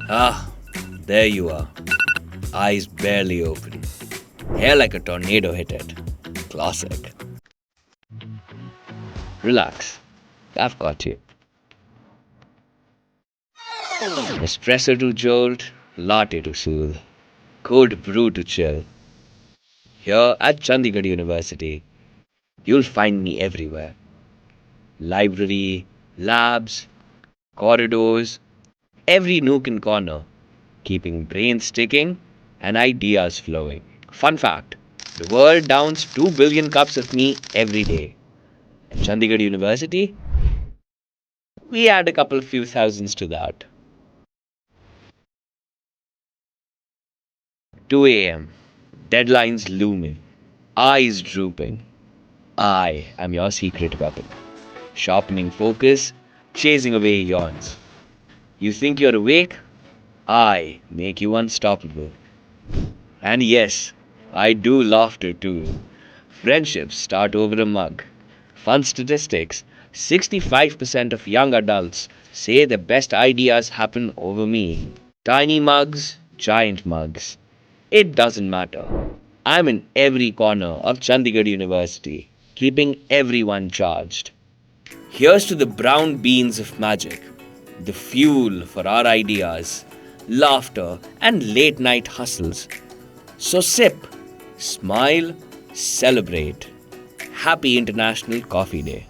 Ah, there you are. Eyes barely open. Hair like a tornado hit it. Classic. Relax. I've got you. Espresso to jolt, latte to soothe, cold brew to chill. Here at Chandigarh University, you'll find me everywhere. Library, labs, corridors, every nook and corner, keeping brains ticking and ideas flowing. Fun fact, the world downs 2 billion cups of me every day. At Chandigarh University, we add a couple of few thousands to that. 2 a.m. Deadlines looming. Eyes drooping. I am your secret weapon. Sharpening focus, chasing away yawns. You think you're awake? I make you unstoppable. And yes, I do laughter too. Friendships start over a mug. Fun statistics, 65% of young adults say the best ideas happen over me. Tiny mugs, giant mugs. It doesn't matter. I'm in every corner of Chandigarh University, keeping everyone charged. Here's to the brown beans of magic, the fuel for our ideas, laughter, and late night hustles. So sip, smile, celebrate. Happy International Coffee Day.